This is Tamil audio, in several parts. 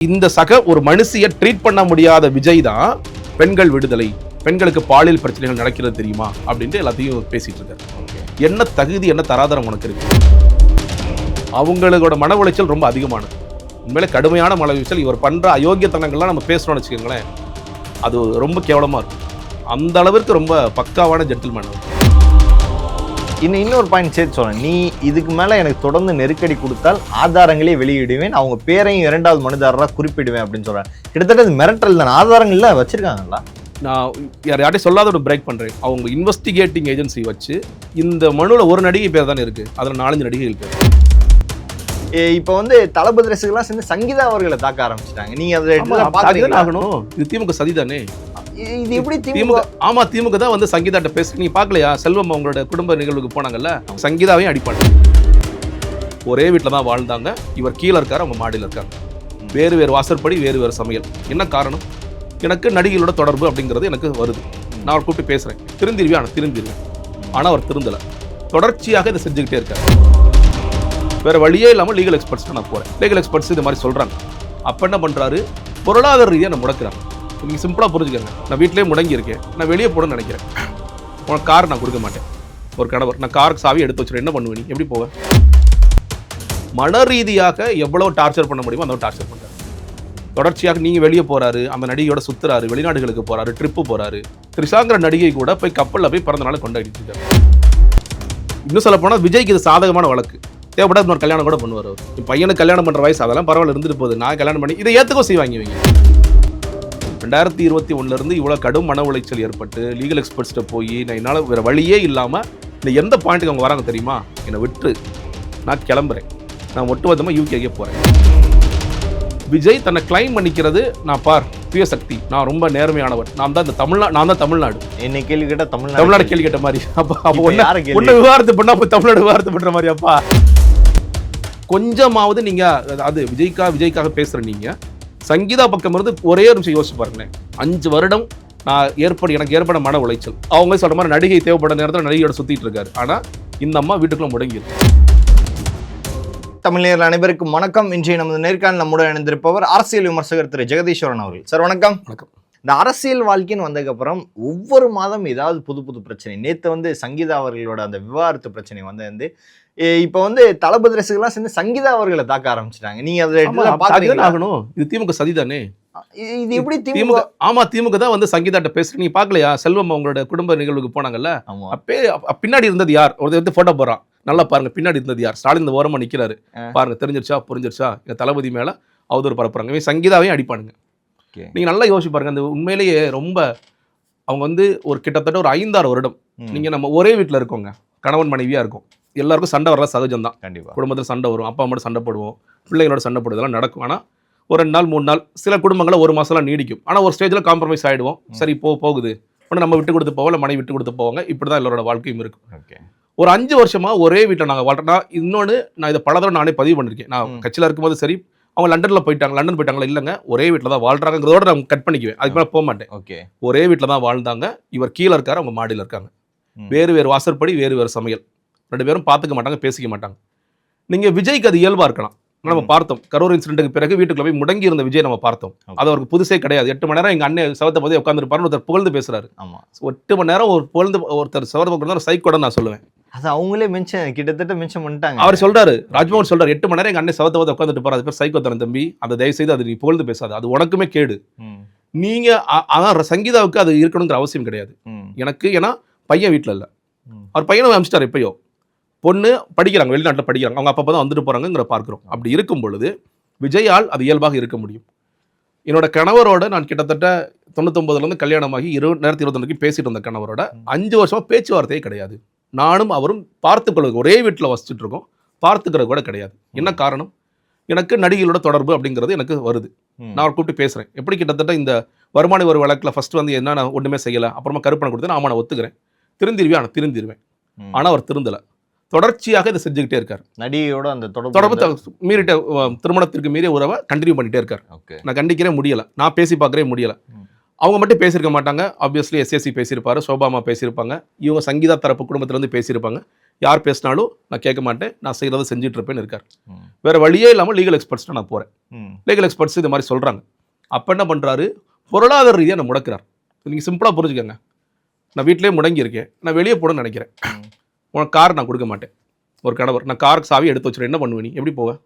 இந்த சக ஒரு மனுஷியை ட்ரீட் பண்ண முடியாத விஜய் தான் பெண்கள் விடுதலை, பெண்களுக்கு பாலியல் பிரச்சனைகள் நடக்கிறது தெரியுமா அப்படின்ட்டு எல்லாத்தையும் பேசிட்டு இருக்காரு. என்ன தகுதி, என்ன தராதரம் உனக்கு இருக்கு? அவங்களோட மன உளைச்சல் ரொம்ப அதிகமானது. உண்மையிலே கடுமையான மன உளைச்சல். இவர் பண்ற அயோக்கியத்தனங்கள்லாம் நம்ம பேசணும்னு வச்சுக்கோங்களேன், அது ரொம்ப கேவலமா இருக்கும். அந்த அளவிற்கு ரொம்ப பக்காவான ஜென்டில்மேன். இன்னொரு பாயிண்ட் சேர்த்து சொல்றேன், நீ இதுக்கு மேல எனக்கு தொடர்ந்து நெருக்கடி கொடுத்தால் ஆதாரங்களே வெளியிடுவேன், அவங்க பேரையும் இரண்டாவது மனுதாரராக குறிப்பிடுவேன் அப்படின்னு சொல்றேன். கிட்டத்தட்ட அது மிரட்டல் தான். ஆதாரங்கள்ல வச்சிருக்காங்களா? நான் யார்ட்டையும் சொல்லாத ஒரு பிரேக் பண்றேன். அவங்க இன்வெஸ்டிகேட்டிங் ஏஜென்சி வச்சு இந்த மனுவில் ஒரு நடிகை பேர் தானே இருக்கு, அதுல 4-5 நடிகைகள் பேர். இப்போ வந்து தளபதி ரசிகர்கள்லாம் சேர்ந்து சங்கீதா அவர்களை தாக்க ஆரம்பிச்சிட்டாங்க. நீங்க அதை ஆகணும். இது திமுக சதி தானே. இது எப்படி திமுக? ஆமா, திமுக தான் வந்து சங்கீதாட்ட பேச. நீங்க பாக்கலையா, செல்வம் அவங்களோட குடும்ப நிகழ்வுக்கு போனாங்கல்ல, சங்கீதாவையும் அடிப்பாங்க. ஒரே வீட்டில் தான் வாழ்ந்தாங்க. இவர் கீழே இருக்காரு, அவங்க மாடியில் இருக்காங்க. வேறு வேறு வாசற்படி, வேறு வேறு சமையல். என்ன காரணம்? எனக்கு நடிகைகளோட தொடர்பு அப்படிங்கிறது எனக்கு வருது. நான் அவர் கூப்பிட்டு பேசுறேன், திருந்திருவேன். ஆனால் திருந்திருவேன். ஆனால் அவர் திருந்தலை. தொடர்ச்சியாக இதை செஞ்சுக்கிட்டே இருக்காரு. வேற வழியே இல்லாமல் லீகல் எக்ஸ்பர்ட்ஸ் நான் போறேன். லீகல் எக்ஸ்பர்ட்ஸ் இது மாதிரி சொல்றாங்க. அப்ப என்ன பண்றாரு, பொருளாதார ரீதியாக நான் முடக்கிறாங்க. நீங்கள் சிம்பிளாக புரிஞ்சுக்கங்க, நான் வீட்டிலே முடங்கி இருக்கேன், நான் வெளியே போடணும்னு நினைக்கிறேன், உனக்கு கார் நான் கொடுக்க மாட்டேன். ஒரு கணவர், நான் காருக்கு சாவி எடுத்து வச்சுருவேன், என்ன பண்ணுவேன், நீ எப்படி போவேன்? மன ரீதியாக எவ்வளோ டார்ச்சர் பண்ண முடியுமோ அந்த டார்ச்சர் பண்ணுறாரு. தொடர்ச்சியாக நீங்கள் வெளியே போகிறாரு, அந்த நடிகையோட சுற்றுறாரு, வெளிநாடுகளுக்கு போகிறாரு, ட்ரிப்பு போகிறாரு. திரிஷாங்கிற நடிகை கூட போய் கப்பலில் போய் பிறந்த நாள் கொண்டாடிட்டு இருக்காரு. இன்னும் சொல்ல போனால் விஜய்க்கு இது சாதகமான வழக்கு. தேவைப்படாத இன்னொரு கல்யாணம் கூட பண்ணுவார். அவர் என் பையனுக்கு கல்யாணம் பண்ணுற வயசு, அதெல்லாம் பரவாயில்ல இருந்துட்டு போகுது, நான் கல்யாணம் பண்ணி இதை ஏற்றுக்கோ செய்வாங்க. இவங்க 2021 இவ்வளோ கடும் மன உளைச்சல் ஏற்பட்டு லீகல் எக்ஸ்பர்ட்ஸ்கிட்ட போய் நான் என்னால் வேறு வழியே இல்லாமல் இந்த எந்த பாயிண்ட்டுக்கு அவங்க வராங்க தெரியுமா, என்னை விட்டு நான் கிளம்புறேன், நான் ஒட்டுமொத்தமாக யூகேக்கே போகிறேன். விஜய் தன்னை கிளைம் பண்ணிக்கிறது, நான் பார் சுயசக்தி, நான் ரொம்ப நேர்மையானவர், நான் தான் தமிழ்நாடு. என்ன கேள்வி கேட்டால் தமிழ்நாடு கேள்வி கேட்ட மாதிரி. அப்போ ஒன்று விவாதத்து பண்ணா அப்போ தமிழ்நாடு விவாதத்து பண்ணுற மாதிரி. அப்பா கொஞ்சமாவது நீங்கள் அது விஜய்க்காக பேசுகிற நீங்கள் சங்கீதா பக்கம் இருந்து ஒரே ஒரு நிமிஷம் யோசிச்சு பாருங்களேன். 5 வருடம் எனக்கு ஏற்பட மன உளைச்சல். அவங்க சொல்ற மாதிரி நடிகை தேவைப்பட நேரத்தில் நடிகையோட சுத்திட்டு இருக்காரு. ஆனா இந்த அம்மா வீட்டுக்குள்ள முடங்கி. தமிழர்கள் அனைவருக்கும் வணக்கம். இன்றைய நமது நேர்காணல் நம்முடன் இணைந்திருப்பவர் அரசியல் விமர்சகர் திரு ஜெகதீஸ்வரன் அவர்கள். சார் வணக்கம். வணக்கம். இந்த அரசியல் வாழ்க்கைன்னு வந்ததுக்கப்புறம் ஒவ்வொரு மாதம் ஏதாவது புது பிரச்சனை. நேற்று வந்து சங்கீதா அவர்களோட அந்த விவாகரத்து பிரச்சனை வந்து இப்போ வந்து தளபதி ரசிகர்கள்லாம் சேர்ந்து சங்கீதா அவர்களை தாக்க ஆரம்பிச்சிட்டாங்க. நீங்க அதை ஆகணும். இது திமுக சதி தானே. இது எப்படி திமுக? ஆமா, திமுக தான் வந்து சங்கீதாட்ட பேச. நீங்க பாக்கலையா, செல்வம் அவங்களோட குடும்ப நிகழ்வுக்கு போனாங்கல்ல, பின்னாடி இருந்தது யார்? ஒரு போட்டோ போடுறான், நல்லா பாருங்க, பின்னாடி இருந்தது யார்? ஸ்டாலின் இந்த ஓரமா நிக்கிறாரு பாருங்க. தெரிஞ்சிருச்சா, புரிஞ்சிருச்சா? எங்க தளபதி மேல அவதூறு பரப்புறாங்க. இவன் சங்கீதாவையும் அடிப்பானுங்க. நீங்க நல்லா யோசிச்சு பாருங்க. அந்த உண்மையிலேயே ரொம்ப அவங்க வந்து ஒரு கிட்டத்தட்ட ஒரு 5-6 வருடம் நீங்க நம்ம ஒரே வீட்டில் இருக்கோங்க, கணவன் மனைவியா இருக்கும். எல்லாருக்கும் சண்டை வரலாம், சகஜம் தான். கண்டிப்பாக குடும்பத்தில் சண்டை வரும், அப்பா அம்மாவோட சண்டை போடுவோம், பிள்ளைங்களோட சண்டை போடுவதெல்லாம் நடக்கும். ஆனால் ஒரு 2 நாள் 3 நாள், சில குடும்பங்களை 1 மாதம்லாம் நீடிக்கும். ஆனால் ஒரு ஸ்டேஜில் காம்ப்ரமைஸ் ஆகிடுவோம். சரி போகுது, ஒன்று நம்ம விட்டு கொடுத்து போவோம், இல்லை மனைவி விட்டு கொடுத்து போவாங்க. இப்படி தான் எல்லாரோட வாழ்க்கையும் இருக்கும். ஓகே, ஒரு 5 வருஷமாக ஒரே வீட்டில் நாங்கள் வாழ்றோம்னா, இன்னொன்று நான் இதை பல தடவை நானே பதிவு பண்ணியிருக்கேன். நான் கட்சியில் இருக்கும்போது சரி, அவங்க லண்டன் போயிட்டாங்களா, இல்லைங்க ஒரே வீட்டில் தான் வாழ்றாங்கிறதோட நான் கட் பண்ணிக்குவேன். அதுக்கு மேலே போக மாட்டேன். ஓகே, ஒரே வீட்டில் தான் வாழ்ந்தாங்க. இவர் கீழே இருக்காரு, அவங்க மாடியில் இருக்காங்க. வேறு வேறு வாசற்படி, வேறு வேறு சமையல். 2 பேரும் பார்த்துக்க மாட்டாங்க, பேசிக்க மாட்டாங்க. நீங்கள் விஜய்க்கு அது இயல்பாக இருக்கலாம். நம்ம பார்த்தோம், கரூர் இன்சிடென்ட்டுக்கு பிறகு வீட்டுக்குள்ள போய் முடங்கி இருந்த விஜய் நம்ம பார்த்தோம். அது அவருக்கு புதுசே கிடையாது. 8 மணி நேரம் எங்கள் அண்ணன் சவத்தை பற்றி உட்காந்துருப்பாரு, ஒருத்தர் புகழ்ந்து பேசுறாரு. 8 மணி நேரம் ஒருத்தர் சவத்தை பற்றி சைக்கோட நான் சொல்லுவேன். அது அவங்களே கிட்டத்தட்ட மென்ஷன் பண்ணிட்டாங்க. அவர் சொல்றாரு, ராஜ்மோகன் சொல்றாரு, 8 மணி நேரம் எங்கள் அண்ணன் சவத்தை பற்றி உட்காந்துட்டு போறாரு, அது பேர் சைக்கோ தரன் தம்பி, அதை தயவு செய்து அது நீ புகழ்ந்து பேசாது, அது உனக்குமே கேடு. நீங்க அதான் சங்கீதாவுக்கு அது இருக்கணுங்கிற அவசியம் கிடையாது எனக்கு. ஏன்னா பையன் வீட்டில் இல்லை, அவர் பையனை அனுப்பிச்சிட்டாரு. எப்பயோ பொண்ணு படிக்கிறாங்க, வெளிநாட்டில் படிக்கிறாங்க, அவங்க அப்பப்போ தான் வந்துட்டு போகிறாங்கிற பார்க்குறோம். அப்படி இருக்கும் பொழுது விஜயால் அது இயல்பாக இருக்க முடியும். என்னோட கணவரோட நான் கிட்டத்தட்ட 99 கல்யாணமாகி 2021 பேசிட்டு இருந்த கணவரோட 5 வருஷமாக பேச்சுவார்த்தையே கிடையாது. நானும் அவரும் பார்த்துக்கொள்ள ஒரே வீட்டில் வசிச்சுட்டு இருக்கோம், பார்த்துக்கிறது கூட கிடையாது. என்ன காரணம்? எனக்கு நடிகைகளோட தொடர்பு அப்படிங்கிறது எனக்கு வருது. நான் அவர் கூப்பிட்டு பேசுகிறேன். எப்படி கிட்டத்தட்ட இந்த வருமான வரி வழக்கில் ஃபர்ஸ்ட் வந்து என்ன நான் ஒன்றுமே செய்யலை, அப்புறமா கருப்பணம் கொடுத்து நான் ஒத்துக்கிறேன், திருந்திருவேன். ஆனால் அவர் திருந்தலை. தொடர்ச்சியாக இதை செஞ்சுக்கிட்டே இருக்காரு. நடிகையோட அந்த தொடர்பு மீறிட்ட திருமணத்திற்கு மீறிய உறவை கண்டினியூ பண்ணிட்டே இருக்காரு. நான் கண்டிக்கிறே முடியலை, நான் பேசி பார்க்கவே முடியலை. அவங்க மட்டும் பேசியிருக்க மாட்டாங்க. ஆப்வியஸ்லி எஸ்எஸ்சி பேசியிருப்பாரு, சோபாமா பேசியிருப்பாங்க, இவங்க சங்கீதா தரப்பு குடும்பத்திலேருந்து பேசியிருப்பாங்க, யார் பேசினாலும் நான் கேட்க மாட்டேன், நான் செய்கிறத செஞ்சுட்டு இருப்பேன்னு இருக்கார். வேற வழியே இல்லாமல் லீகல் எக்ஸ்பர்ட்ஸ்ட்டு நான் போகிறேன். லீகல் எக்ஸ்பர்ட்ஸ் இது மாதிரி சொல்கிறாங்க. அப்போ என்ன பண்ணுறாரு, பொருளாதார ரீதியாக நான் முடக்கிறார். நீங்கள் சிம்பிளாக புரிஞ்சுக்கோங்க, நான் வீட்டிலே முடங்கி இருக்கேன், நான் வெளியே போடணும்னு நினைக்கிறேன், உனக்கு கார் நான் கொடுக்க மாட்டேன். ஒரு கணவர், நான் காருக்கு சாவி எடுத்து வச்சுருவேன், என்ன பண்ணுவேன் நீ, எப்படி போவேன்?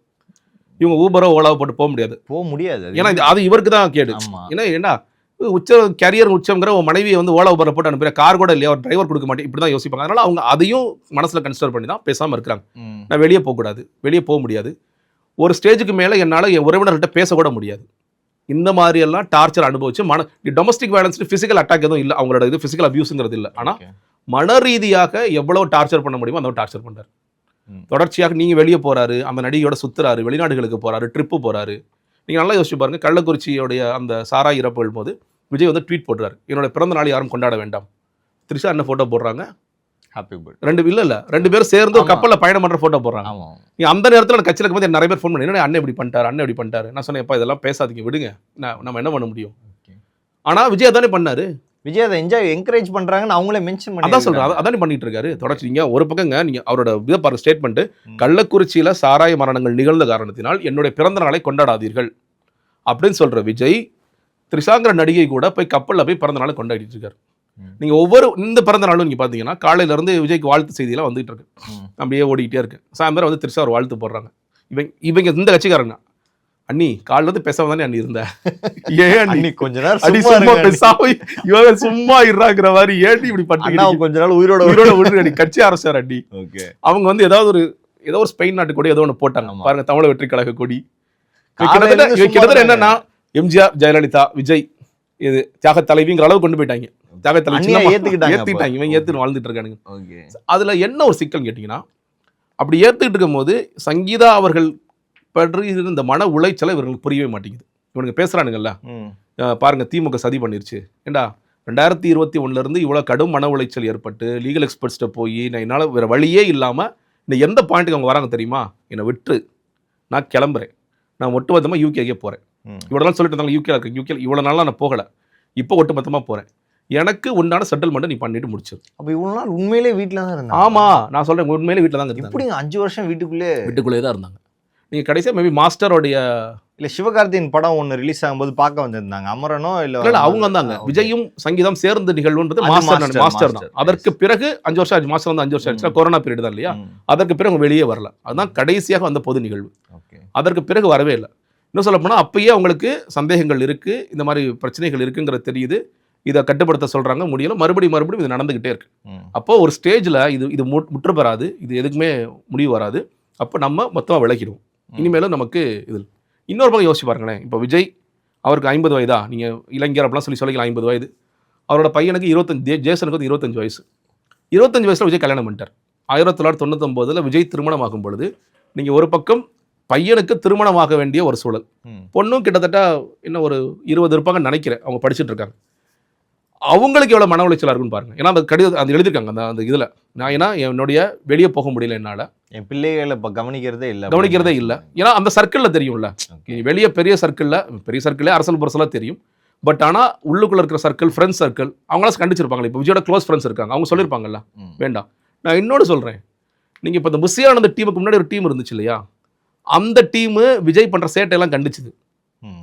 இவங்க ஊபரோ ஓலாவோ போட்டு போக முடியாது. ஏன்னா அது இவருக்கு தான் கேடு. ஏன்னா உச்ச கேரியர் உச்சங்கிற உன் மனைவியை வந்து ஓலா ஊபரை போட்டு அனுப்புற, கார் கூட இல்லையா, ஒரு டிரைவர் கொடுக்க மாட்டேன், இப்படி தான் யோசிப்பாங்க. அதனால அவங்க அதையும் மனசில் கன்சிடர் பண்ணி தான் பேசாமல் இருக்கிறாங்க. நான் வெளியே போகக்கூடாது, வெளியே போக முடியாது, ஒரு ஸ்டேஜுக்கு மேலே என்னால் என் உறவினர்கிட்ட பேசக்கூட முடியாது. இந்த மாதிரி எல்லாம் டார்ச்சர் அனுபவிச்சு டொமஸ்டிக் வயலன்ஸ் ஃபிசிக்கல் அட்டாக் எதுவும் இல்லை, அவங்களோட இது ஃபிசிக்கல் அபியூஸுங்கிறது இல்லை. ஆனால் மன ரீதியாக எவ்வளோ டார்ச்சர் பண்ண முடியுமோ அந்த டார்ச்சர் பண்ணுறாரு. தொடர்ச்சியாக நீங்கள் வெளியே போகிறாரு, அந்த நடிகையோட சுற்றுறாரு, வெளிநாடுகளுக்கு போகிறாரு, ட்ரிப்பு போகிறாரு. நீங்கள் நல்லா யோசிச்சு பாருங்கள், கள்ளக்குறிச்சியோடைய அந்த சாராய் இறப்புகள் போது விஜய் வந்து ட்வீட் போடுறாரு, என்னோட பிறந்த நாள் யாரும் கொண்டாட வேண்டாம். த்ரிஷா என்ன ஃபோட்டோ போடுறாங்க, ஹாப்பி பர்த்டே. ரெண்டு பேரும் சேர்ந்து ஒரு கப்பலில் பயணம் பண்ணுற ஃபோட்டோ போடுறாங்க. நீ அந்த நேரத்தில் நான் கட்சியில் இருக்கும்போது நிறைய பேர் ஃபோன் பண்ணி, என்ன அண்ணன் இப்படி பண்ணிட்டாரு. நான் சொன்னேன், எப்பா இதெல்லாம் பேசாதீங்க, விடுங்க, நம்ம என்ன பண்ண முடியும். ஆனால் விஜய் தானே பண்ணாரு, விஜய் அதை என்கரேஜ் பண்றாங்கன்னு அவங்களே மென்ஷன் பண்ணி அதான் சொல்றேன், அதானே பண்ணிட்டு இருக்காரு தொடர்ச்சி. நீங்க ஒரு பக்கங்க நீங்க அவரோட இதை பாருங்க, ஸ்டேட்மெண்ட், கள்ளக்குறிச்சியில சாராய மரணங்கள் நிகழ்ந்த காரணத்தினால் என்னுடைய பிறந்த நாளை கொண்டாடாதீர்கள் அப்படின்னு சொல்ற விஜய், த்ரிஷாங்கிற நடிகை கூட போய் கப்பலில் போய் பிறந்த நாளை கொண்டாடிட்டு இருக்காரு. நீங்க ஒவ்வொரு இந்த பிறந்த நாளும் நீங்க பாத்தீங்கன்னா காலையில இருந்து விஜய்க்கு வாழ்த்து செய்தியெல்லாம் வந்துட்டு இருக்கு, அப்படியே ஓடிக்கிட்டே இருக்கு. சாயந்தரம் வந்து த்ரிஷா ஒரு வாழ்த்து போடுறாங்க. இவங்க இந்த கட்சிக்காரங்க, அண்ணி காலைல இருந்து பேசாம தானே அண்ணி இருந்த, ஏன் அண்ணி கொஞ்ச நேரம் சும்மா பேசாம இவங்க சும்மா இருறாங்கிற மாதிரி ஏன் இப்படி பண்ணி கொஞ்ச நாள் உயிரோட விட்டு கட்சி அரசார் அண்ணி. அவங்க வந்து ஏதோ ஒரு ஸ்பெயின் நாட்டு கொடி ஏதோ ஒன்று போட்டாங்க பாருங்க, தமிழக வெற்றி கழக கொடி. கிட்டத்தட்ட என்னன்னா எம்ஜிஆர், ஜெயலலிதா, விஜய் இது தியாக தலைவிங்கிற அளவு கொண்டு போயிட்டாங்க. தியாக தலைவி ஏத்துக்கிட்டாங்க, இவங்க ஏத்துட்டு வாழ்ந்துட்டு இருக்கானுங்க. அதுல என்ன ஒரு சிக்கல் கேட்டீங்கன்னா, அப்படி ஏத்துக்கிட்டு இருக்கும் போது சங்கீதா அவர்கள் பற்றி இந்த மன உளைச்சலை இவர்களுக்கு புரியவே மாட்டேங்குது. இவனுக்கு பேசுறானுங்கல்ல, பாருங்க திமுக சதி பண்ணிருச்சு, ஏண்டா 2021 இவ்வளோ கடும் மன உளைச்சல் ஏற்பட்டு லீகல் எக்ஸ்பர்ட்ஸ்கிட்ட போய் நான் என்னால் வேறு வழியே இல்லாமல் இந்த எந்த பாயிண்ட்டுக்கு அவங்க வராங்க தெரியுமா, என்னை விட்டு நான் கிளம்புறேன், நான் ஒட்டுமொத்தமாக யூகேக்கே போகிறேன். இவ்வளோ நாள் சொல்லிட்டு இருந்தாங்க யூகே இவ்வளோ நாளாக நான் போகலை, இப்போ ஒட்டுமொத்தமாக போகிறேன், எனக்கு உண்டான செட்டில்மெண்ட்டை நீ பண்ணிட்டு முடிச்சிரு. அப்போ இவ்வளோ நாள் உண்மையிலே வீட்டில் தான் இருந்தாங்க. ஆமாம், நான் சொல்கிறேன், உண்மையிலே வீட்டில் தான் இருந்தாங்க. இப்படி 5 வருஷம் வீட்டுக்குள்ளே தான் இருந்தாங்க. நீங்கள் கடைசியாக மேபி மாஸ்டரோடைய இல்லை சிவகார்த்தியின் படம் ஒன்று ரிலீஸ் ஆகும்போது பார்க்க வந்திருந்தாங்க, அமரனோ இல்லை அவங்க வந்தாங்க, விஜயும் சங்கீதம் சேர்ந்த நிகழ்வுன்றது மாஸ்டர் தான். அதற்கு பிறகு 5 வருஷம் ஆச்சு, மாஸ்டர் வந்து 5 வருஷம் ஆச்சு, கொரோனா பீரியட் தான் இல்லையா, அதற்கு பிறகு வெளியே வரல. அதுதான் கடைசியாக வந்த பொது நிகழ்வு. அதற்கு பிறகு வரவே இல்லை. இன்னும் சொல்ல போனால் அப்பயே அவங்களுக்கு சந்தேகங்கள் இருக்குது, இந்த மாதிரி பிரச்சனைகள் இருக்குங்கிறது தெரியுது, இதை கட்டுப்படுத்த சொல்கிறாங்க, முடியல, மறுபடியும் இது நடந்துக்கிட்டே இருக்கு. அப்போது ஒரு ஸ்டேஜில் இது முற்று பெறாது, இது எதுக்குமே முடிவு வராது. அப்போ நம்ம மொத்தமாக விளக்கிடுவோம். இனிமேலும் நமக்கு இது இன்னொரு பக்கம் யோசிச்சு பாருங்களேன். இப்போ விஜய் அவருக்கு 50 வயதா, நீங்கள் இளைஞர் அப்படிலாம் சொல்லிக்கலாம், 50 வயது. அவரோட பையனுக்கு 25, ஜேசனுக்கு வந்து 25 வயசு. 25 வயசில் விஜய் கல்யாணம் பண்ணிட்டார். 1999 விஜய் திருமணம் ஆகும் பொழுது நீங்கள் ஒரு பக்கம் பையனுக்கு திருமணமாக வேண்டிய ஒரு சூழல், பொண்ணும் கிட்டத்தட்ட இன்னும் ஒரு 20 இருப்பாங்கன்னு நினைக்கிறேன், அவங்க படிச்சுட்டு இருக்காங்க. அவங்களுக்கு எவ்வளோ மன உளைச்சலாக இருக்குன்னு பாருங்க. ஏன்னா அந்த கடிதம் அது எழுதியிருக்காங்க அந்த இதில், நான் ஏன்னா என்னுடைய வெளியே போக முடியல, என்னால் என் பிள்ளைகளை இப்போ கவனிக்கிறதே இல்லை. ஏன்னா அந்த சர்க்கிளில் தெரியும்ல, வெளியே பெரிய சர்க்கிளில் அரசல் புரசலாக தெரியும். பட் ஆனால் உள்ளுக்குள்ளே இருக்கிற சர்க்கிள், ஃப்ரெண்ட்ஸ் சர்க்கிள், அவங்களாம் கண்டிச்சிருப்பாங்களே. இப்போ விஜயோட க்ளோஸ் ஃப்ரெண்ட்ஸ் இருக்காங்க, அவங்க சொல்லியிருப்பாங்கல்ல வேண்டாம். நான் இன்னொன்று சொல்கிறேன், நீங்கள் இப்போ இந்த புஷியானந்த டீமுக்கு முன்னாடி ஒரு டீம் இருந்துச்சு இல்லையா, அந்த டீமு விஜய் பண்ணுற சேட்டையெல்லாம் கண்டிச்சுது.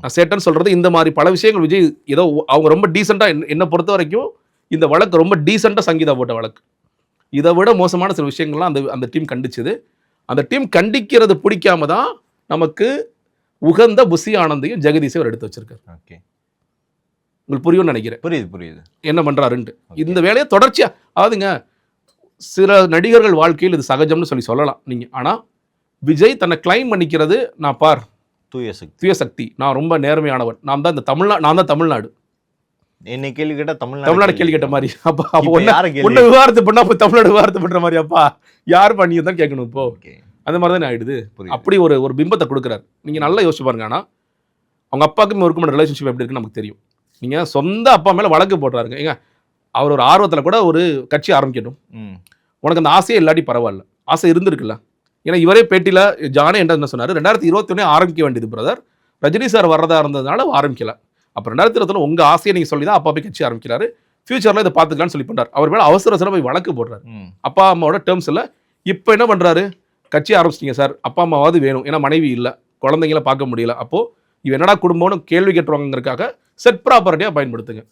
நான் சேட்டைன்னு சொல்கிறது இந்த மாதிரி பல விஷயங்கள் விஜய் ஏதோ அவங்க ரொம்ப டீசெண்டாக, என்னை பொறுத்த வரைக்கும் இந்த வழக்கு ரொம்ப டீசெண்டாக சங்கீதா போட்ட வழக்கு. இதை விட மோசமான சில விஷயங்கள்லாம் அந்த டீம் கண்டிச்சுது. அந்த டீம் கண்டிக்கிறது பிடிக்காம தான் நமக்கு உகந்த புஷி ஆனந்தையும் ஜெகதீஷையும் எடுத்து வச்சிருக்காரு. ஓகே, உங்களுக்கு புரியும்னு நினைக்கிறேன். புரியுது என்ன பண்ணுறாருன்ட்டு. இந்த வேலையை தொடர்ச்சியாக, அதாவதுங்க சில நடிகர்கள் வாழ்க்கையில் இது சகஜம்னு சொல்லலாம் நீங்கள். ஆனால் விஜய் தன்னை கிளைம் பண்ணிக்கிறது, நான் பார் தூய சக்தி, நான் ரொம்ப நேர்மையானவன், நான் தான் தமிழ்நாடு, என்னை கேள்வி கேட்டால் தமிழ்நாடு கேள்வி கேட்ட மாதிரி. அப்போ ஒன்று விவாதத்தை பண்ணா அப்போ தமிழ்நாடு விவாதத்தை பண்ணுற மாதிரி, அப்பா யார் பண்ணியது தான் கேட்கணும். இப்போ அந்த மாதிரி தான் ஆயிடுது. அப்படி ஒரு பிம்பத்தை கொடுக்குறாரு. நீங்கள் நல்லா யோசிச்சு பாருங்க. ஆனால் அவங்க அப்பாவுக்கும் இருக்குமான ரிலேஷன்ஷிப் எப்படி இருக்குன்னு நமக்கு தெரியும். நீங்கள் சொந்த அப்பா மேலே வழக்கு போடுறாருங்க. ஏங்க அவர் ஒரு ஆர்வத்தில் கூட ஒரு கட்சி ஆரம்பிக்கணும், உனக்கு அந்த ஆசையே இல்லாட்டி பரவாயில்ல, ஆசை இருந்திருக்குல்ல. ஏன்னா இவரே பேட்டியில் ஜானே என்ன சொன்னார், 2021 ஆரம்பிக்க வேண்டியது பிரதர், ரஜினி சார் வர்றதா இருந்ததுனால ஆரம்பிக்கல. அப்போ 2021 உங்கள் ஆசையை நீங்கள் சொல்லி தான் அப்பா போய் கட்சி ஆரம்பிக்கிறாரு, ஃபியூச்சரில் இதை பார்த்துக்கலான்னு சொல்லி பண்ணுறாரு. அவர் மேலே அவசர போய் வழக்கு போடுறாரு. அப்பா அம்மாவோட டேர்ம்ஸ் இல்லை, இப்போ என்ன பண்ணுறாரு, கட்சி ஆரம்பிச்சிட்டிங்க சார், அப்பா அம்மாவாவது வேணும், ஏன்னா மனைவி இல்லை, குழந்தைங்கள பார்க்க முடியல, அப்போது இவ என்னடா குடும்பம்னு கேள்வி கேட்டுருவாங்கிறதுக்காக செட் ப்ராப்பர்ட்டியாக பயன்படுத்துங்க.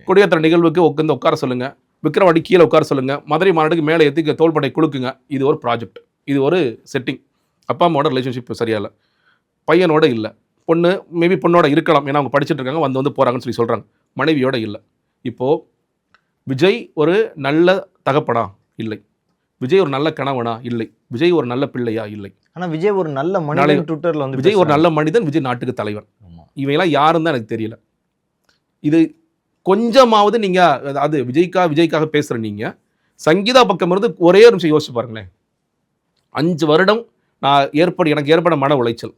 கொடியேற்ற நிகழ்வுக்கு உட்கார சொல்லுங்க, விக்ரவாண்டி கீழே உட்கார சொல்லுங்க, மதுரை மாநாட்டுக்கு மேலே ஏற்றி தோள்பட்டை கொடுக்குங்க. இது ஒரு ப்ராஜெக்ட், இது ஒரு செட்டிங். அப்பா அம்மாவோட ரிலேஷன்ஷிப் சரியா இல்லை, பையனோட இல்லை, பொண்ணு மேபி பொண்ணோட இருக்கலாம், ஏன்னா அவங்க படிச்சுட்டு இருக்காங்க, வந்து போகிறாங்கன்னு சொல்லி சொல்கிறாங்க, மனைவியோட இல்லை. இப்போது விஜய் ஒரு நல்ல தகப்பனா? இல்லை. விஜய் ஒரு நல்ல கணவனா? இல்லை. விஜய் ஒரு நல்ல பிள்ளையா? இல்லை. ஆனால் விஜய் ஒரு நல்ல மனிதன். ட்விட்டரில் வந்து விஜய் ஒரு நல்ல மனிதன், விஜய் நாட்டுக்கு தலைவன். இவையெல்லாம் யாருன்னு தான் எனக்கு தெரியல. இது கொஞ்சமாவது நீங்கள் அது விஜய்க்காக பேசுகிற நீங்கள் சங்கீதா பக்கம் இருந்து ஒரே ஒரு நிமிஷம் யோசிச்சு பாருங்களேன். 5 வருடம் எனக்கு ஏற்பட மன உளைச்சல்.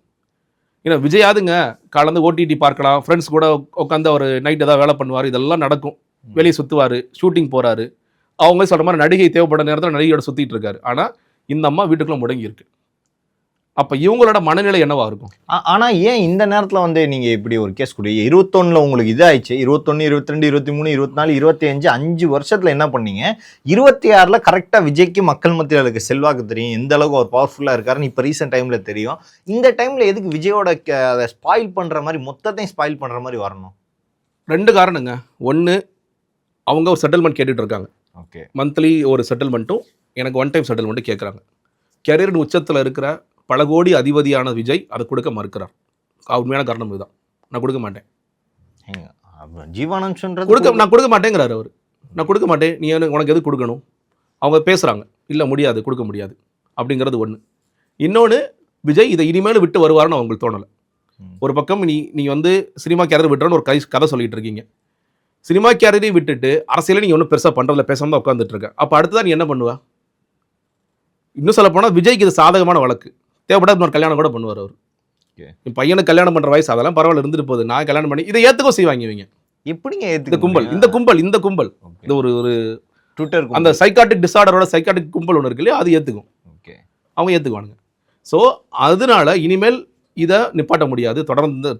ஏன்னா விஜயாதுங்க கலந்து ஓடிடி பார்க்கலாம், ஃப்ரெண்ட்ஸ் கூட உட்காந்து அவர் நைட் ஏதாவது வேலை பண்ணுவார், இதெல்லாம் நடக்கும், வெளியே சுற்றுவார், ஷூட்டிங் போகிறாரு, அவங்க சொல்கிற மாதிரி நடிகை தேவைப்பட நேரத்தில் நடிகையோட சுற்றிட்டு இருக்காரு. ஆனால் இந்த அம்மா வீட்டுக்குள்ளே முடங்கி இருக்கு. அப்போ இவங்களோட மனநிலை என்னவா இருக்கும்? ஆனால் ஏன் இந்த நேரத்தில் வந்து நீங்கள் இப்படி ஒரு கேஸ் கொடு 21 உங்களுக்கு இதாகிடுச்சு, 21, 22, 23, 24, 25 5 வருஷத்தில் என்ன பண்ணீங்க? 26 கரெக்டாக விஜய்க்கு மக்கள் மத்தியில் இருக்க செல்வாக்கு தெரியும், எந்த அளவுக்கு அவர் பவர்ஃபுல்லாக இருக்காருன்னு இப்போ ரீசெண்ட் டைமில் தெரியும். இந்த டைமில் எதுக்கு விஜயோட அதை ஸ்பாயில் பண்ணுற மாதிரி, மொத்தத்தையும் ஸ்பாயில் பண்ணுற மாதிரி வரணும்? 2 காரணங்க. ஒன்று, அவங்க ஒரு செட்டில்மெண்ட் கேட்டுட்டு இருக்காங்க. ஓகே, மந்த்லி ஒரு செட்டில்மெண்ட்டும் எனக்கு ஒன் டைம் செட்டில்மெண்ட்டும் கேட்குறாங்க. கெரியர் உச்சத்தில் இருக்கிற பல கோடி அதிபதியான விஜய் அதை கொடுக்க மறுக்கிறார். உண்மையான காரணம் இதுதான். நான் கொடுக்க மாட்டேன், ஜீவானந்த் நான் கொடுக்க மாட்டேங்கிறாரு அவர். நான் கொடுக்க மாட்டேன், நீ உனக்கு எது கொடுக்கணும்? அவங்க பேசுகிறாங்க, இல்லை முடியாது, கொடுக்க முடியாது அப்படிங்கிறது ஒன்று. இன்னொன்று, விஜய் இதை இனிமேல் விட்டு வருவார்னு அவங்களுக்கு தோணலை. ஒரு பக்கம் நீ வந்து சினிமா கேரியர் விட்டுறன்னு ஒரு கதை சொல்லிட்டு இருக்கீங்க. சினிமா கேரியரையும் விட்டுட்டு அரசியலை நீங்கள் ஒன்றும் பெருசாக பண்ணுறதில்ல, பேசாமல் தான் உட்காந்துட்டு இருக்க. அப்போ அடுத்ததான் நீ என்ன பண்ணுவா? இன்னும் சொல்ல போனால் விஜய்க்கு இது சாதகமான வழக்கு. தேவைப்படாத இன்னொரு கல்யாணம் கூட பண்ணுவார் அவர். என் பையனுக்கு கல்யாணம் பண்ணுற வயசு அதெல்லாம் பரவாயில்ல, இருந்துட்டு போகுது, நான் கல்யாணம் பண்ணி இதை ஏற்றுக்கோ செய்வாங்க இவங்க. எப்படிங்க இந்த கும்பல் இந்த ஒரு ட்விட்டர் அந்த சைக்காட்டிக் டிஸார்டரோட சைக்காட்டிக் கும்பல் ஒன்று இருக்கு இல்லையா, அது ஏற்றுக்கும். அவங்க ஏற்றுக்குவானுங்க. ஸோ அதனால இனிமேல் இதை நிப்பாட்ட முடியாது,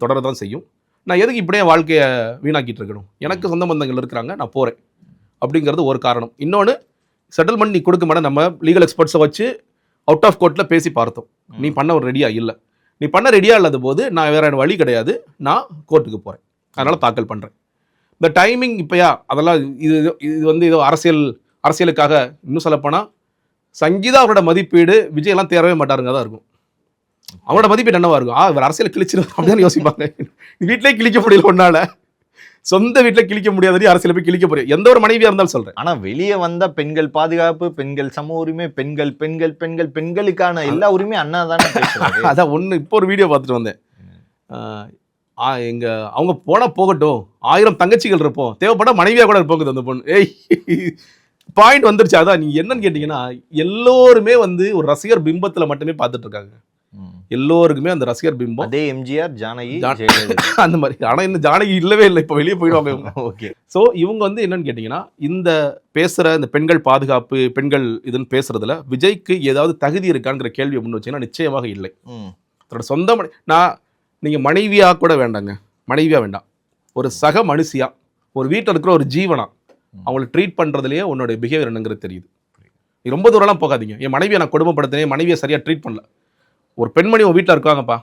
தொடரதான் செய்யும். நான் எதுக்கு இப்படியே வாழ்க்கையை வீணாக்கிட்டு இருக்கணும்? எனக்கு சொந்த பந்தங்கள் இருக்கிறாங்க, நான் போகிறேன் அப்படிங்கிறது ஒரு காரணம். இன்னொன்று, செட்டில்மெண்ட் நீ கொடுக்க மாட்டேன், நம்ம லீகல் எக்ஸ்பர்ட்ஸை வச்சு அவுட் ஆஃப் கோர்ட்டில் பேசி பார்த்தோம். நீ பண்ண ஒரு ரெடியாக இல்லை, நீ பண்ண ரெடியாக இல்லாத போது நான் வேறு வழி கிடையாது, நான் கோர்ட்டுக்கு போகிறேன், அதனால் தாக்கல் பண்ணுறேன். இந்த டைமிங் இப்போயா அதெல்லாம் இது வந்து ஏதோ அரசியலுக்காக. இன்னும் சொல்லப்போனால் சங்கீதா அவரோட மதிப்பீடு விஜயெல்லாம் தேரவே மாட்டாருங்க தான் இருக்கும். அவரோட மதிப்பீடு என்னவா இருக்கும்? இவர் அரசியல் கிழிச்சிடும் அப்படின்னு யோசிப்பாங்க. வீட்டிலே கிழிக்க முடியல, ஒன்னால சொந்த வீட்டில் கிழிக்க முடியாத அரசியல் போய் கிழிக்க போறேன், எந்த ஒரு மனைவியா இருந்தாலும் சொல்றேன். ஆனா வெளியே வந்த பெண்கள் பாதுகாப்பு, பெண்கள் சம உரிமை, பெண்களுக்கான எல்லா உரிமை அண்ணா தானே. அதான் ஒன்று. இப்போ ஒரு வீடியோ பார்த்துட்டு வந்தேன். அவங்க போனா போகட்டும், 1000 தங்கச்சிகள் இருப்போம், தேவைப்பட மனைவியா கூட இருப்போங்குது அந்த பொண்ணு. பாயிண்ட் வந்துருச்சு. அதான் நீங்க என்னன்னு கேட்டீங்கன்னா, எல்லோருமே வந்து ஒரு ரசிகர் பிம்பத்துல மட்டுமே பார்த்துட்டு இருக்காங்க. எல்லோருக்குமே அந்த ரசிகர் பிம்பம் அதே எம்ஜிஆர், ஜானகி, அந்த மாதிரி. ஆனா இந்த ஜானகி இல்லவே இல்லை, இப்போ வெளியே போயிடுவாங்க. ஓகே, ஸோ இவங்க வந்து என்னன்னு கேட்டீங்கன்னா, இந்த பேசுற இந்த பெண்கள் பாதுகாப்பு, பெண்கள் இதுன்னு பேசுறதுல விஜய்க்கு ஏதாவது தகுதி இருக்காங்கிற கேள்வியை முன் வச்சீங்கன்னா நிச்சயமாக இல்லை. தன்னோட சொந்த நீங்க மனைவியா கூட வேண்டாங்க, மனைவியா வேண்டாம், ஒரு சக மனுஷியா, ஒரு வீட்டில் இருக்கிற ஒரு ஜீவனா அவங்களை ட்ரீட் பண்றதுலேயே உன்னோட பிஹேவியர் என்னங்கிறது தெரியுது. நீ ரொம்ப தூரம்லாம் போகாதீங்க. என் மனைவியை நான் கொடுமைப்படுத்தினேன், மனைவியை சரியா ட்ரீட் பண்ணல. ஒரு பெண்மணி உன் வீட்டில் இருக்காங்கப்பா,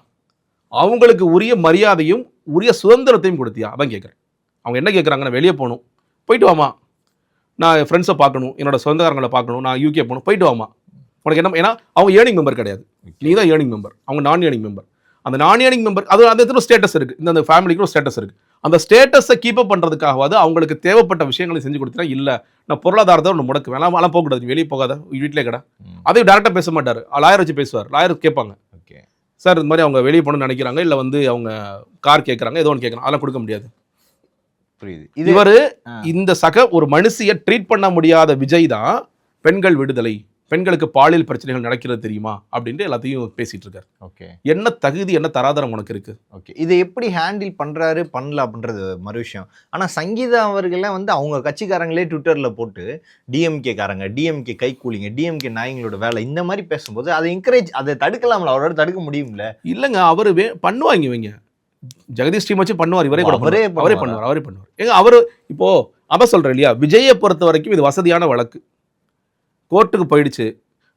அவங்களுக்கு உரிய மரியாதையும் உரிய சுதந்திரத்தையும் கொடுத்தியா? அதான் கேட்குறேன். அவங்க என்ன கேட்குறாங்கன்னா, வெளியே போகணும், போயிட்டு வாமா, நான் ஃப்ரெண்ட்ஸை பார்க்கணும், என்னோட சொந்தக்காரங்களை பார்க்கணும், நான் யூகே போகணும், போயிட்டு வாமா. உனக்கு என்ன? ஏன்னா அவங்க ஏர்னிங் மெம்பர் கிடையாது, நீ தான் ஏர்னிங் மெம்பர், அவங்க நான் ஏர்னிங் மெம்பர். அந்த நான் ஏர்னிங் மெம்பர் அது அந்த இடத்துல ஸ்டேட்டஸ் இருக்குது, இந்த ஃபேமிலிக்கு ஒரு ஸ்டேட்டஸ் இருக்குது. அந்த ஸ்டேட்டஸை கீப் அப் பண்ணுறதுக்காகவாது அவங்களுக்கு தேவைப்பட்ட விஷயங்களை செஞ்சு கொடுத்தா, இல்லை நான் பொருளாதாரத்தை ஒன்று முடக்கு வேணாம், அதெல்லாம் போகக்கூடாது, வெளியே போகாத, வீட்டிலே கடை. அதையும் டேரெக்டாக பேச மாட்டார், லாயர் வச்சு பேசுவார். லாயர் கேட்பாங்க, சார் இந்த மாதிரி அவங்க வெளியே போகணும்னு நினைக்கிறாங்க, இல்லை வந்து அவங்க கார் கேட்குறாங்க, ஏதோ ஒன்று கேட்குறாங்க, அதெல்லாம் கொடுக்க முடியாது. புரியுது. இவர் இந்த சக ஒரு மனுஷியை ட்ரீட் பண்ண முடியாத விஜய் தான் பெண்கள் விடுதலை, பெண்களுக்கு பாலியல் பிரச்சனைகள் நடக்கிறது தெரியுமா அப்படின்ட்டு எல்லாத்தையும் பேசிட்டு இருக்காரு. ஓகே, என்ன தகுதி, என்ன தராதரம் உனக்கு இருக்கு? ஓகே, இதை எப்படி ஹேண்டில் பண்றாரு பண்ணல அப்படின்றது மறு விஷயம். ஆனா சங்கீதா அவர்கள்லாம் வந்து அவங்க கட்சிக்காரங்களே ட்விட்டர்ல போட்டு டிஎம்கே காரங்க, டிஎம்கே கை கூலிங்க, டிஎம்கே நாயங்களோட வேலை, இந்த மாதிரி பேசும்போது அதை என்கரேஜ், அதை தடுக்கலாம்ல, அவரோட தடுக்க முடியும்ல? இல்லைங்க, அவரு பண்ணுவாங்க, இவங்க ஜெகதீஷ் டீம் வச்சு பண்ணுவார், அவரே பண்ணுவார். ஏங்க அவரு இப்போ அதான் சொல்றேன் இல்லையா, விஜயை பொறுத்த வரைக்கும் இது வசதியான வழக்கு. கோர்ட்டுக்கு போயிடுச்சு,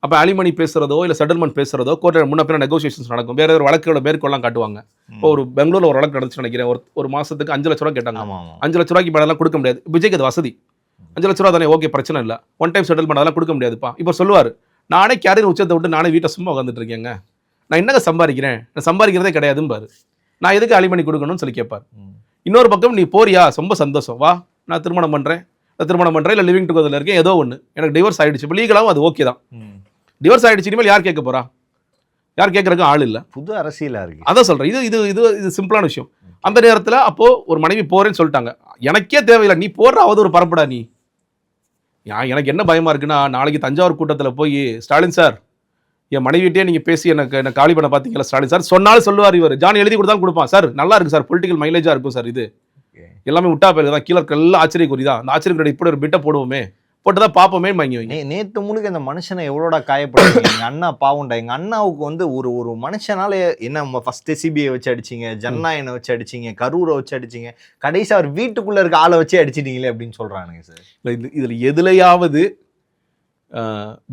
அப்போ அலிமணி பேசுறதோ இல்லை செட்டில்மெண்ட் பேசுறதோ கோர்ட்டில் முன்ன பின்ன நெகோசியேஷன்ஸ் நடக்கும். வேற ஒரு வழக்கோட மேற்கொள்ளலாம் காட்டுவாங்க. இப்போ ஒரு பெங்களூர்ல ஒரு வழக்கு நடந்துச்சு நினைக்கிறேன். ஒரு மாசத்துக்கு 5 லட்ச ரூபா கேட்டாங்க. 5 லட்ச ரூபாய்க்கு மேலாம் கொடுக்க முடியாது. விஜய்க்கு அது வசதி. 5 லட்ச ரூபா தானே, ஓகே பிரச்சனை இல்லை, ஒன் டைம் செட்டில்மெண்ட் அதெல்லாம் கொடுக்க முடியாதுப்பா. இப்போ சொல்லுவார், நானே கேரியர் உச்சத்தை விட்டு நானே வீட்டை சும்மா உட்காந்துட்டு இருக்கேங்க, நான் என்னங்க சம்பாதிக்கிறேன், நான் சம்பாதிக்கிறதே கிடையாதும்பாரு. நான் எதுக்கு அலிமணி கொடுக்கணும்னு சொல்லி கேட்பார். இன்னொரு பக்கம் நீ போறியா, ரொம்ப சந்தோஷம், வா நான் திருமணம் பண்ணுறேன் இல்லை லிவிங் டுகெதரில் இருக்கேன், ஏதோ ஒன்று, எனக்கு டிவோர்ஸ் ஆகிடுச்சு, இப்போ லீகலாகவும் அது ஓகே தான். டிவோர்ஸ் ஆகிடுச்சு, இனிமேல் யார் கேட்க போறா, யார் கேட்கறதுக்கு ஆள் இல்லை. புது அரசியலாக இருக்கு. அதான் சொல்கிறேன், இது சிம்பிளான விஷயம். அந்த நேரத்தில் அப்போது ஒரு மனைவி போகிறேன்னு சொல்லிட்டாங்க, எனக்கே தேவையில்லை, நீ போடுற அவது ஒரு பரப்படா நீ. எனக்கு என்ன பயமாக இருக்குன்னா, நாளைக்கு தஞ்சாவூர் கூட்டத்தில் போய் ஸ்டாலின் சார் என் மனைவிட்டே நீங்கள் பேசி எனக்கு காலி பண்ண பார்த்தீங்களா ஸ்டாலின் சார் சொன்னாலும் சொல்லுவார். இவர் ஜான் எழுதி கொடுத்தாலும் கொடுப்பான், சார் நல்லா இருக்கு சார், பொலிட்டிக்கல் மைலேஜாக இருக்கும் சார், இது எல்லாமே விட்டா பேருக்கு தான், கீழே எல்லாம் ஆச்சரியக்குறி தான், அந்த ஆச்சரியக்குறி இப்படி ஒரு பிட்டை போடுவோமே, போட்டுதான் பார்ப்போமே வாங்கி வைங்க. நேற்று முழுக்க இந்த மனுஷனை எவ்வளோடா காயப்படுறீங்க. எங்கள் அண்ணா பாவுண்டா, எங்கள் அண்ணாவுக்கு வந்து ஒரு மனுஷனால என்ன ஃபர்ஸ்ட் சிபிஐ வச்சு அடிச்சிங்க, ஜனநாயகனை வச்சு அடிச்சிங்க, கரூரை வச்சு அடிச்சிங்க, கடைசி அவர் வீட்டுக்குள்ளே இருக்க ஆளை வச்சு அடிச்சிட்டீங்களே அப்படின்னு சொல்கிறானுங்க சார். இதில் எதுலையாவது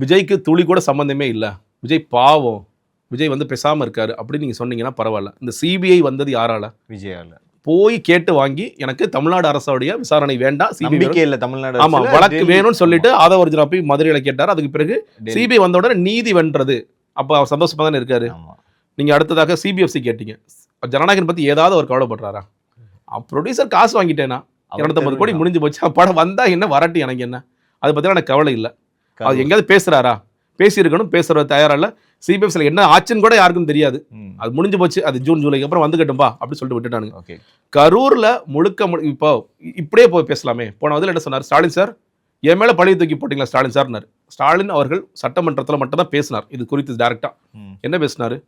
விஜய்க்கு துளி கூட சம்மந்தமே இல்லை, விஜய் பாவம், விஜய் வந்து பேசாமல் இருக்காரு அப்படின்னு நீங்கள் சொன்னீங்கன்னா பரவாயில்ல. இந்த சிபிஐ வந்தது யாரால? விஜயால. போய் கேட்டு வாங்கி எனக்கு தமிழ்நாடு அரசுடைய விசாரணை வேண்டாம், சிபிஐ இல்லை தமிழ்நாடு, ஆமா வழக்கு வேணும்னு சொல்லிட்டு ஆதவர்ஜுனா போய் மதுரையில் கேட்டார். அதுக்கு பிறகு சிபிஐ வந்த உடனே நீதி வென்றது. அப்போ அவர் சந்தோஷமா தானே இருக்காரு. நீங்க அடுத்ததாக சிபிஎஃப்சி கேட்டீங்க, ஜனநாயகன் பத்தி ஏதாவது அவர் கவலைப்படுறாரா? ப்ரொடியூசர் காசு வாங்கிட்டேன்னா 250 கோடி முடிஞ்சு போச்சு, படம் வந்தா என்ன வரட்டு, எனக்கு என்ன, அதை பத்தி எனக்கு கவலை இல்லை. அது எங்கேயாவது பேசுறாரா? பேசியிருக்கணும், பேசுறது தயாரா இல்லை. சிபிஎஃப்சியில் என்ன ஆச்சுன்னு கூட யாருக்கும் தெரியாது, அது முடிஞ்சு போச்சு, அது ஜூன் ஜூலைக்கு அப்புறம் வந்துக்கட்டும்பா அப்படின்னு சொல்லிட்டு விட்டுட்டானுங்க. கரூர்ல முழுக்க இப்போ இப்படியே போய் பேசலாமே. போன வந்து என்ன சொன்னார் ஸ்டாலின் சார், என் மேல பழைய தூக்கி போட்டீங்களா ஸ்டாலின் சார்னாரு. ஸ்டாலின் அவர்கள் சட்டமன்றத்தில் மட்டும் தான் பேசினார் இது குறித்து டைரக்டா. என்ன பேசினாரு?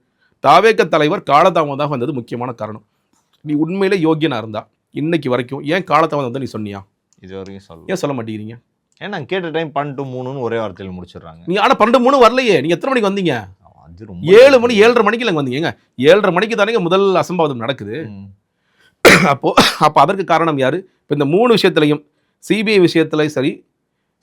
தாவேக தலைவர் காலதாமதாக வந்தது முக்கியமான காரணம். நீ உண்மையிலே யோகியனா இருந்தா இன்னைக்கு வரைக்கும் ஏன் காலதாமதம் வந்து நீ சொன்னியா? இது வரைக்கும் ஏன் சொல்ல மாட்டேங்கிறீங்க? ஏன்னா கேட்ட டைம் 12:03 ஒரே வார்த்தையில் முடிச்சிடுறாங்க. நீ ஆனால் 12:03 வரலையே, நீங்க எத்தனை மணிக்கு வந்தீங்க? 7 மணி 7:30 மணிக்கு இல்லைங்க வந்தீங்க. 7:30 மணிக்கு தானே முதல் அசம்பாவிதம் நடக்குது. அப்போ அதற்கு காரணம் யாரு? இப்போ இந்த 3 விஷயத்திலையும், சிபிஐ விஷயத்திலையும் சரி,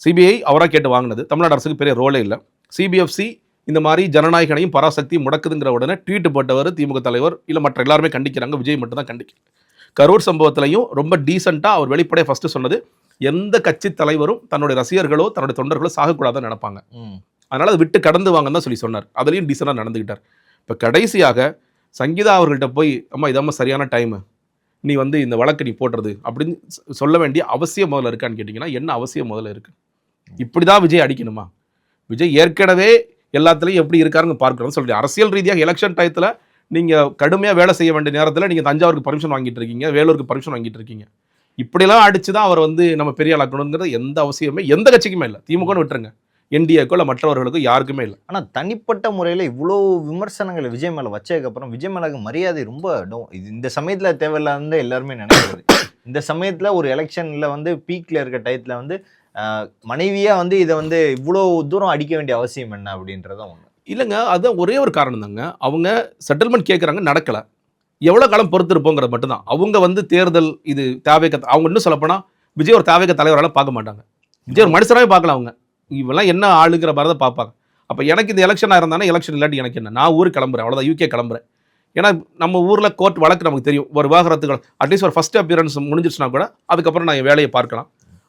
சிபிஐ அவராக கேட்டு வாங்கினது, தமிழ்நாடு அரசுக்கு பெரிய ரோலே இல்லை. சிபிஎஃப்சி இந்த மாதிரி ஜனநாயகனையும் பராசக்தியும் முடக்குதுங்கிற உடனே ட்வீட் போட்டவர் திமுக தலைவர், இல்லை மற்ற எல்லாருமே கண்டிக்கிறாங்க, விஜய் மட்டும் தான் கண்டிக்கல. கரூர் சம்பவத்திலையும் ரொம்ப டீசெண்டாக அவர் வெளிப்படையாக ஃபர்ஸ்ட் சொன்னது, எந்த கட்சி தலைவரும் தன்னுடைய ரசிகர்களோ தன்னுடைய தொண்டர்களோ சாகக்கூடாதுன்னு நினைப்பாங்க, அதனால அதை விட்டு கடந்து வாங்கன்னு தான் சொல்லி சொன்னார். அதுலேயும் டீசெண்டாக நடந்துக்கிட்டார். இப்போ கடைசியாக சங்கீதா அவர்கள்ட்ட போய், அம்மா இதாம்மா சரியான டைமு, நீ வந்து இந்த வழக்கு நீ போடுறது அப்படின்னு சொல்ல வேண்டிய அவசியம் முதல்ல இருக்கான்னு கேட்டிங்கன்னா என்ன அவசியம் முதல்ல இருக்குது? இப்படி தான் விஜய் அடிக்கணுமா? விஜய் ஏற்கனவே எல்லாத்துலேயும் எப்படி இருக்காருன்னு பார்க்குறோம் சொல்லிட்டு, அரசியல் ரீதியாக எலெக்ஷன் டயத்தில் நீங்கள் கடுமையாக வேலை செய்ய வேண்டிய நேரத்தில் நீங்கள் தஞ்சாவூருக்கு பர்மிஷன் வாங்கிட்டு இருக்கீங்க, வேலூருக்கு பர்மிஷன் வாங்கிட்டு இருக்கீங்க. இப்படிலாம் அடிச்சு தான் அவர் வந்து நம்ம பெரிய ஆளாக்கணுங்கிறது எந்த அவசியமே எந்த கட்சிக்குமே இல்லை. திமுகன்னு விட்டுருங்க, என்டிஏக்கோ இல்லை மற்றவர்களுக்கோ யாருக்குமே இல்லை. ஆனால் தனிப்பட்ட முறையில் இவ்வளோ விமர்சனங்களை விஜய் மேலே வச்சதுக்கப்புறம் விஜய் மேலே மரியாதை ரொம்ப இது இந்த சமயத்தில் தேவையில்லாத எல்லாருமே நினைக்கிறது. இந்த சமயத்தில் ஒரு எலெக்ஷனில் வந்து பீக்கில் இருக்க டயத்தில் வந்து மனைவியாக வந்து இதை வந்து இவ்வளோ தூரம் அடிக்க வேண்டிய அவசியம் என்ன அப்படின்றதான் ஒன்று இல்லைங்க. அதுதான் ஒரே ஒரு காரணம் தாங்க. அவங்க செட்டில்மெண்ட் கேட்குறாங்க, நடக்கலை, எவ்வளோ காலம் பொறுத்திருப்போங்கிறது மட்டும்தான். அவங்க வந்து தேர்தல் இது தேவைக்க, அவங்க இன்னும் சொல்லப்போனால் விஜய் ஒரு தேவைக்க தலைவரால் பார்க்க மாட்டாங்க, விஜய் ஒரு மனுஷனாகவே பார்க்கலாம். அவங்க இவெல்லாம் என்ன ஆளுங்கிற மாதிரி தான் பார்ப்பாங்க. அப்போ எனக்கு இந்த எலெக்ஷனாக இருந்தானே, எலெக்ஷன் இல்லாட்டி எனக்கு என்ன, நான் ஊருக்கு கிளம்புறேன் அவ்வளோதான், யூகே கிளம்புறேன். ஏன்னா நம்ம ஊரில் கோர்ட் வழக்கு நமக்கு தெரியும், ஒரு விவாகரத்துகள் அட்லீஸ்ட் ஒரு ஃபர்ஸ்ட் அப்பியரன்ஸ் முடிஞ்சிருச்சுனா கூட அதுக்கப்புறம் நான் என் வேலையை பார்க்கலாம்.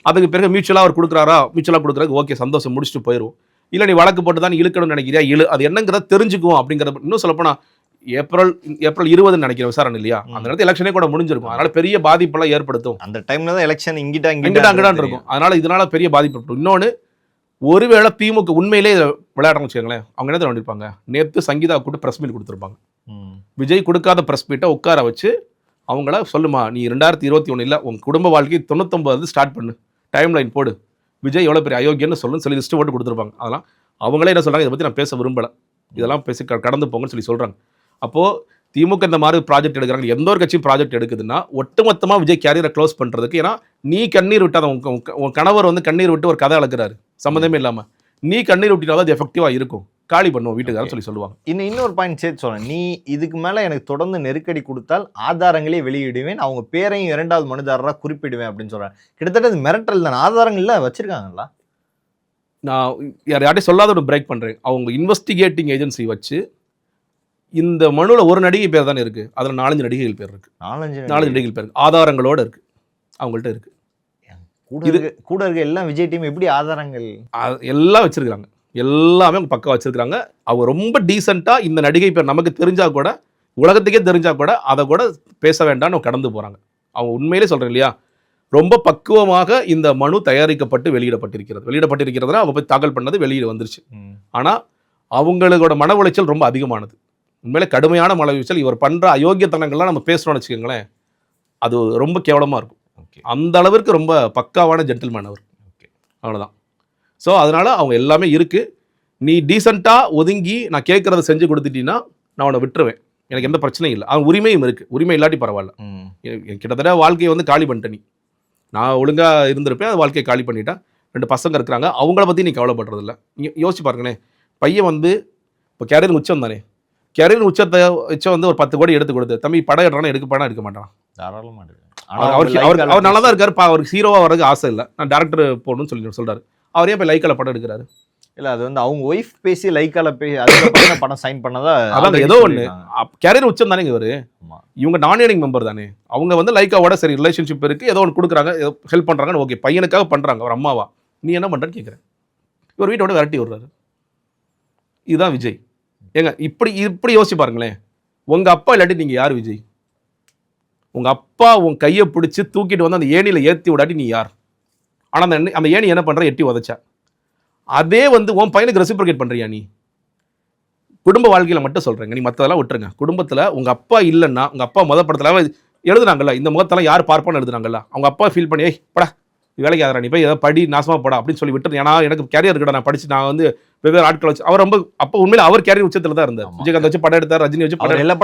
அதுக்கு பிறகு மியூச்சுவலாக அவர் கொடுக்குறாரா, மியூச்சுவலாக கொடுக்குறது ஓகே சந்தோஷம், முடிச்சுட்டு போயிடுவோம். இல்லை நீ வழக்கு போட்டு தான் இழுக்கணும்னு நினைக்கிறியா, இழு, அது என்னங்கிறத தெரிஞ்சுக்குவோம் அப்படிங்கிறத. இன்னும் சொல்லப்போனால் ஏப்ரல் 20 நினைக்கிறேன் விசாரணை இல்லையா, அந்த நேரத்தில் எலெக்ஷனே கூட முடிஞ்சிருக்கும். அதனால பெரிய பாதிப்பெல்லாம் ஏற்படுத்தும். அந்த டைம்ல தான் எலெக்ஷன் இங்கிட்ட இருக்கும். அதனால இதனால பெரிய பாதிப்பு ஏற்படும். இன்னொன்று, ஒருவேளை திமுக உண்மையிலே விளையாடணும் வச்சுக்கோங்களேன், அவங்க என்ன பண்ணிருப்பாங்க, நேற்று சங்கீதா கூட்டு ப்ரெஸ் மீட் கொடுத்துருப்பாங்க. விஜய் கொடுக்காத ப்ரெஸ் மீட்டை உட்கார வச்சு அவங்கள சொல்லுமா, நீ 2021 இல்லை உங்க குடும்ப வாழ்க்கை 99 ஸ்டார்ட் பண்ணு, டைம் லைன் போடு, விஜய் எவ்வளோ பெரிய அயோக்கியன்னு சொல்லுன்னு சொல்லி லிஸ்ட்டு போட்டு கொடுத்துருப்பாங்க. அதெல்லாம் அவங்களே என்ன சொல்கிறாங்க, இதை பற்றி நான் பேச விரும்பலை, இதெல்லாம் பேசி கடந்து போங்கன்னு சொல்லி சொல்கிறாங்க. அப்போது திமுக இந்த மாதிரி ப்ராஜெக்ட் எடுக்கிறாங்க, எந்த ஒரு கட்சியும் ப்ராஜெக்ட் எடுக்குதுன்னா ஒட்டுமொத்தமாக விஜய் கேரியரை க்ளோஸ் பண்ணுறதுக்கு. ஏன்னா நீ கண்ணீர் விட்டாத, உன் கணவர் வந்து கண்ணீர் விட்டு ஒரு கதை அளக்குறாரு சம்மந்தமே இல்லாமல், நீ கண்ணீர் விட்டினாலும் அது எஃபெக்டிவாக இருக்கும், காலி பண்ணுவோம் வீட்டுக்காரன்னு சொல்லி சொல்லுவாங்க. இன்னொரு பாயிண்ட் சேர்த்து சொல்கிறேன், நீ இதுக்கு மேலே எனக்கு தொடர்ந்து நெருக்கடி கொடுத்தால் ஆதாரங்களே வெளியிடுவேன், அவங்க பேரையும் 2வது மனுதாரராக குறிப்பிடுவேன் அப்படின்னு சொல்கிறேன். கிட்டத்தட்ட அது மிரட்டல் தான். ஆதாரங்கள்ல வச்சுருக்காங்களா? நான் யார்ட்டையும் சொல்லாத ஒரு பிரேக் பண்ணுறேன். அவங்க இன்வெஸ்டிகேட்டிங் ஏஜென்சி வச்சு இந்த மனுவில் ஒரு நடிகை பேர் தானே இருக்குது, அதில் 4-5 நடிகைகள் பேர் இருக்குது. 4 நடிகைகள் பேர் இருக்குது, ஆதாரங்களோடு இருக்குது, அவங்கள்ட்ட இருக்குது. கூட இருக்க எல்லாம் விஜய் டீம் எப்படி ஆதாரங்கள் எல்லாம் வச்சுருக்காங்க, எல்லாமே அவங்க பக்கம் வச்சுருக்காங்க. அவங்க ரொம்ப டீசெண்டாக இந்த நடிகை பேர் நமக்கு தெரிஞ்சால் கூட, உலகத்துக்கே தெரிஞ்சால் கூட அதை கூட பேச வேண்டாம்னு கடந்து போகிறாங்க. அவங்க உண்மையிலே சொல்கிறேன் இல்லையா, ரொம்ப பக்குவமாக இந்த மனு தயாரிக்கப்பட்டு வெளியிடப்பட்டிருக்கிறதுனா அவங்க போய் தாக்கல் பண்ணது வெளியிட வந்துருச்சு. ஆனால் அவங்களோட மன உளைச்சல் ரொம்ப அதிகமானது, உண்மையிலே கடுமையான மன உளைச்சல். இவர் பண்ணுற அயோக்கியத்தனங்கள்லாம் நம்ம பேசுகிறோம்னு வச்சுக்கோங்களேன், அது ரொம்ப கேவலமாக இருக்கும். அந்த அளவிற்கு ரொம்ப பக்காவான ஜென்டில்மேன் அவர். அவ்வளோதான். ஸோ அதனால் அவங்க எல்லாமே இருக்குது. நீ டீசெண்டாக ஒதுங்கி நான் கேட்குறத செஞ்சு கொடுத்துட்டீங்கன்னா நான் அவனை விட்டுருவேன், எனக்கு எந்த பிரச்சனையும் இல்லை. அவன் உரிமையும் இருக்குது, உரிமை இல்லாட்டி பரவாயில்ல. கிட்டத்தட்ட வாழ்க்கையை வந்து காலி பண்ணிட்டேன் நீ, நான் ஒழுங்காக இருந்திருப்பேன், அது வாழ்க்கையை காலி பண்ணிட்டேன். 2 பசங்க இருக்கிறாங்க, அவங்கள பற்றி நீ கவலைப்படுறதில்ல. நீங்கள் யோசிச்சு பாருங்களேன், பையன் வந்து இப்போ கேரியர் உச்சம் தானே, கேரியர் உச்சத்தை வச்ச வந்து ஒரு 10 கோடி எடுத்து கொடுத்து தம்பி படம் எடுறானா எடுக்க மாட்டான். தாராளமாக அவர் நல்லா தான் இருக்காரு, அவருக்கு ஹீரோவாக வரதுக்கு ஆசை இல்லை, நான் டேரக்டர் போடணும்னு சொல்கிறாரு. அவரே இப்போ லைக்கால படம் எடுக்கிறாரு. இல்லை, அது வந்து அவங்க ஒய்ஃப் பேசி லைக்கால பேசி அதுக்கப்புறம் படம் சைன் பண்ணதா அதான் ஏதோ ஒன்று. கேரியர் உச்சம் தானே இவர், இவங்க நான் ஏர்னிங் மெம்பர் தானே. அவங்க வந்து லைக்காவோட சரி ரிலேஷன்ஷிப் இருக்குது, ஏதோ ஒன்று கொடுக்குறாங்க, ஏதோ ஹெல்ப் பண்ணுறாங்கன்னு ஓகே, பையனுக்காக பண்ணுறாங்க, ஒரு அம்மாவா நீ என்ன பண்ணுறேன்னு கேட்குறேன். இவர் வீட்டோட விரட்டி விடுறாரு. இதுதான் விஜய். ஏங்க இப்படி யோசிச்சு பாருங்களேன், உங்கள் அப்பா இல்லாட்டி நீங்கள் யார் விஜய்? உங்கள் அப்பா உன் கையை பிடிச்சி தூக்கிட்டு வந்து அந்த ஏணியில் ஏற்றி விடாட்டி நீ யார்? ஆனால் அந்த ஏணி என்ன பண்ணுற, எட்டி உதச்சா. அதே வந்து உன் பையனுக்கு ரெசிப்ரோகேட் பண்ணுறியா நீ? குடும்ப வாழ்க்கையில் மட்டும் சொல்கிறேங்க, நீ மற்றதெல்லாம் விட்டுருங்க. குடும்பத்தில் உங்கள் அப்பா இல்லைன்னா, உங்கள் அப்பா முத படத்தில் எழுதுனாங்கல்ல, இந்த முகத்தெல்லாம் யார் பார்ப்பான்னு எழுதுனாங்கல்ல, அவங்க அப்பா ஃபீல் பண்ணி படா வேலைக்கு ஆகிறா, நீ போய் ஏதாவது படி நாசமாக படா அப்படின்னு சொல்லி விட்டுரு. ஏன்னா எனக்கு கேரியர் இருக்கடா, நான் படிச்சு நான் வந்து வெவ்வேறு ஆட்களை வச்சு அவர் ரொம்ப அப்போ உண்மையில அவர் கேரியர் உச்சத்தில் தான் இருந்தார். விஜயகாந்த் வச்சு படம் எடுத்தார், ரஜினி வச்சு படம், எல்லா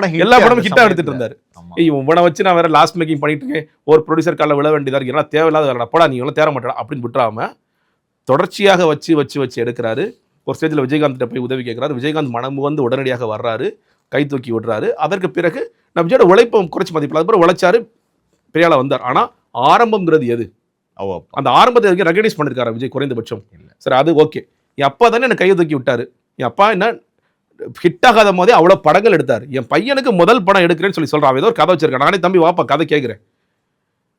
படமும் ஹிட்டாக எடுத்துட்டு இருந்தார். இவனை வச்சு நான் வேற லாஸ்ட் மேக்கிங் பண்ணிட்டு இருக்கேன், ஒரு ப்ரொடியூசர் காலில் விழ வேண்டியதாக இருக்கு, ஏன்னா தேவையில்லாத வேலை போடா, நீ எல்லாம் தேர மாட்டா அப்படின்னு விட்டுறாம தொடர்ச்சியாக வச்சு எடுக்கிறாரு. ஒரு ஸ்டேஜில் விஜயகாந்த் போய் உதவி கேட்குறாரு, விஜயகாந்த் மனம் வந்து உடனடியாக வர்றாரு, கை தூக்கி விடுறாரு. அதற்கு பிறகு நான் விஜயோட உழைப்பை குறைச்சி மதிப்பில் அதுக்கப்புறம் உழைச்சாரு, பெரியாள வந்தார். ஆனால் ஆரம்பம்ங்கிறது எது? அந்த ஆரம்பத்தை வரைக்கும் ரெகனைஸ் பண்ணிருக்காரு விஜய் குறைந்தபட்சம். சரி, அது ஓகே. என் அப்பா தானே என்னை கையை தூக்கி விட்டாரு, என் அப்பா என்ன ஹிட் ஆகாத போதே அவ்வளோ படங்கள் எடுத்தார், என் பையனுக்கு முதல் படம் எடுக்கிறேன்னு சொல்கிறான். ஏதோ ஒரு கதை வச்சிருக்கேன், நானே தம்பி வாப்பா கதை கேட்குறேன்,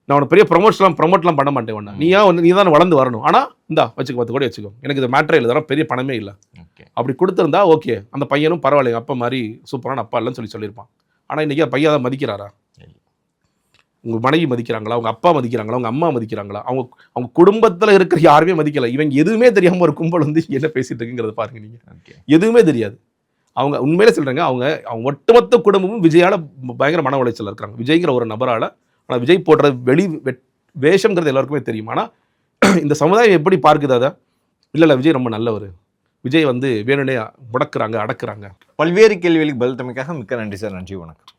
நான் உனக்கு பெரிய ப்ரொமோட்லாம் பண்ண மாட்டேன், ஒன்று நீ தான் வளர்ந்து வரணும், ஆனால் இந்தா வச்சுக்கோ 10 கோடி வச்சுக்கோ, எனக்கு இது மேட்டரே இல்லை, பெரிய பணமே இல்லை. அப்படி கொடுத்துருந்தா ஓகே, அந்த பையனும் பரவாயில்ல, எங்கள் அப்பா மாதிரி சூப்பரான அப்பா இல்லைன்னு சொல்லியிருப்பான். ஆனால் இன்றைக்கி பையன் அதை மதிக்கிறாரா? உங்கள் மனைவி மதிக்கிறாங்களா? அவங்க அப்பா மதிக்கிறாங்களா? அவங்க அம்மா மதிக்கிறாங்களா? அவங்க குடும்பத்தில் இருக்கிற யாருமே மதிக்கலை. இவங்க எதுவுமே தெரியாமல் ஒரு கும்பல் வந்து என்ன பேசிட்டு இருக்குங்கிறத பாருங்க. நீங்கள் எதுவுமே தெரியாது. அவங்க உண்மையிலே சொல்கிறாங்க, அவங்க ஒட்டுமொத்த குடும்பமும் விஜயால் பயங்கர மன உளைச்சல் இருக்கிறாங்க, விஜய்ங்கிற ஒரு நபரால். ஆனால் விஜய் போடுற வேஷம்ங்கிறது எல்லாருக்குமே தெரியும். ஆனால் இந்த சமுதாயம் எப்படி பார்க்குது அதை? இல்லை விஜய் ரொம்ப நல்லவர், விஜய் வந்து வேணும்னே முடக்குறாங்க, அடக்குறாங்க. பல்வேறு கேள்விகளுக்கு பதில் தமைக்காக மிக்க நன்றி சார். நன்றி, வணக்கம்.